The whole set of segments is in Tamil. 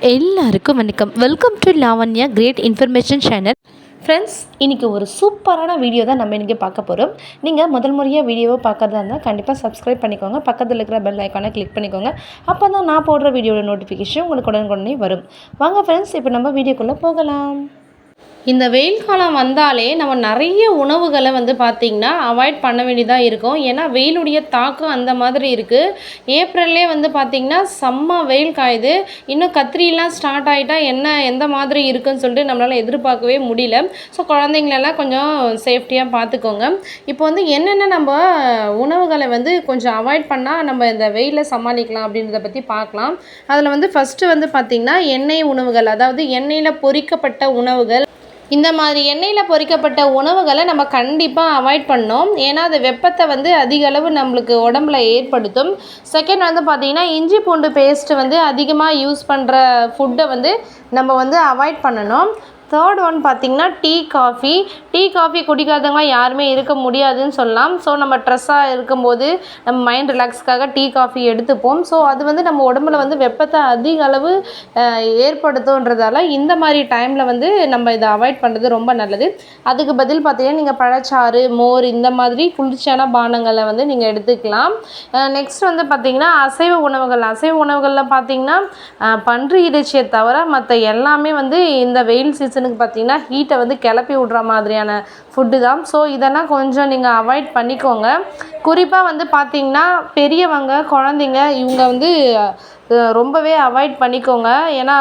எல்லாருக்கும் வணக்கம். Welcome to Lavanya great information channel. Friends, இன்றைக்கி ஒரு சூப்பரான வீடியோ தான் நம்ம இன்றைக்கி பார்க்க போகிறோம். நீங்கள் முதல் முறையாக வீடியோவை பார்க்குறதா இருந்தால் கண்டிப்பாக சப்ஸ்கிரைப் பண்ணிக்கோங்க. பக்கத்தில் இருக்கிற பெல் ஐக்கானை கிளிக் பண்ணிக்கோங்க. அப்போ தான் நான் போடுற வீடியோட நோட்டிஃபிகேஷன் உங்களுக்கு உடனே வரும். வாங்க ஃப்ரெண்ட்ஸ், இப்போ நம்ம வீடியோக்குள்ளே போகலாம். இந்த வெயில் காலம் வந்தாலே நம்ம நிறைய உணவுகளை பார்த்திங்கன்னா அவாய்ட் பண்ண வேண்டியதாக இருக்கும். ஏன்னா வெயிலுடைய தாக்கம் அந்த மாதிரி இருக்குது. ஏப்ரல்லே பார்த்திங்கன்னா செம்ம வெயில் காயுது. இன்னும் கத்திரிலாம் ஸ்டார்ட் ஆகிட்டா எந்த மாதிரி இருக்குதுன்னு சொல்லிட்டு நம்மளால் எதிர்பார்க்கவே முடியல. ஸோ குழந்தைங்களெல்லாம் கொஞ்சம் சேஃப்டியாக பார்த்துக்கோங்க. இப்போ என்னென்ன நம்ம உணவுகளை கொஞ்சம் அவாய்ட் பண்ணால் நம்ம இந்த வெயிலில் சமாளிக்கலாம் அப்படின்றத பற்றி பார்க்கலாம். அதில் ஃபஸ்ட்டு பார்த்திங்கன்னா எண்ணெய் உணவுகள், அதாவது எண்ணெயில் பொரிக்கப்பட்ட உணவுகள். இந்த மாதிரி எண்ணெயில் பொரிக்கப்பட்ட உணவுகளை நம்ம கண்டிப்பாக அவாய்ட் பண்ணோம். ஏன்னா அது வெப்பத்தை அதிக அளவு நம்மளுக்கு உடம்புல ஏற்படுத்தும். செகண்ட் பார்த்திங்கன்னா இஞ்சி பூண்டு பேஸ்ட்டு அதிகமாக யூஸ் பண்ணுற ஃபுட்டை நம்ம அவாய்ட் பண்ணணும். தேர்ட் ஒன் பார்த்திங்கன்னா டீ காஃபி குடிக்காதவங்க யாருமே இருக்க முடியாதுன்னு சொல்லலாம். ஸோ நம்ம ஸ்ட்ரெஸ்ஸாக இருக்கும்போது நம்ம மைண்ட் ரிலாக்ஸ்க்காக டீ காஃபி எடுத்துப்போம். ஸோ அது நம்ம உடம்புல வெப்பத்தை அதிக அளவு ஏற்படுத்துன்றதால இந்த மாதிரி டைமில் நம்ம இதை அவாய்ட் பண்ணுறது ரொம்ப நல்லது. அதுக்கு பதில் பார்த்திங்கன்னா நீங்கள் பழச்சாறு, மோர் இந்த மாதிரி குளிர்ச்சியான பானங்களை நீங்கள் எடுத்துக்கலாம். நெக்ஸ்ட் பார்த்திங்கன்னா அசைவ உணவுகளில் பார்த்திங்கன்னா பன்றி இறைச்சியை தவிர மற்ற எல்லாமே இந்த வெயில் சீசனுக்கு பார்த்திங்கன்னா ஹீட்டை கிளப்பி விட்ற மாதிரியான ஃபுட்டு தான். ஸோ இதெல்லாம் கொஞ்சம் நீங்கள் அவாய்ட் பண்ணிக்கோங்க. குறிப்பாக பார்த்திங்கன்னா பெரியவங்க, குழந்தைங்க இவங்க ரொம்பவே அவாய்ட் பண்ணிக்கோங்க. ஏன்னா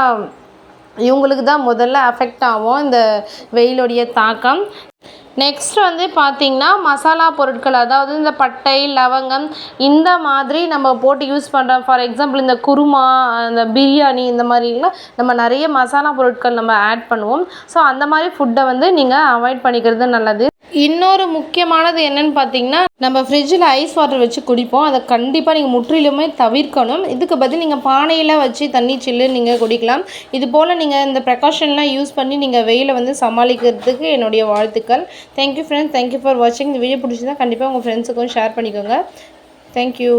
இவங்களுக்கு தான் முதல்ல அஃபெக்ட் ஆகும் இந்த வெயிலுடைய தாக்கம். நெக்ஸ்ட் பார்த்திங்கன்னா மசாலா பொருட்கள், அதாவது இந்த பட்டை, லவங்கம் இந்த மாதிரி நம்ம போட்டு யூஸ் பண்ணுறோம். ஃபார் எக்ஸாம்பிள் இந்த குருமா, இந்த பிரியாணி இந்த மாதிரிலாம் நம்ம நிறைய மசாலா பொருட்கள் நம்ம ஆட் பண்ணுவோம். ஸோ அந்த மாதிரி ஃபுட்டை நீங்கள் அவாய்ட் பண்ணிக்கிறது நல்லது. இன்னொரு முக்கியமானது என்னென்னு பார்த்திங்கன்னா நம்ம ஃப்ரிட்ஜில் ஐஸ் வாட்டர் வச்சு குடிப்போம். அதை கண்டிப்பாக நீங்கள் முற்றிலுமே தவிர்க்கணும். இதுக்கு பதில் நீங்கள் பானையில் வச்சு தண்ணி சில்லு நீங்கள் குடிக்கலாம். இது போல் நீங்கள் இந்த ப்ரெகாஷன்லாம் யூஸ் பண்ணி நீங்கள் வெயிலை சமாளிக்கிறதுக்கு என்னுடைய வாழ்த்துக்கள். தேங்க்யூ ஃப்ரெண்ட்ஸ், தேங்க்யூ ஃபார் வாட்சிங். இந்த வீடியோ பிடிச்சிருந்தா கண்டிப்பாக உங்கள் ஃப்ரெண்ட்ஸுக்கும் ஷேர் பண்ணிக்கோங்க. தேங்க்யூ.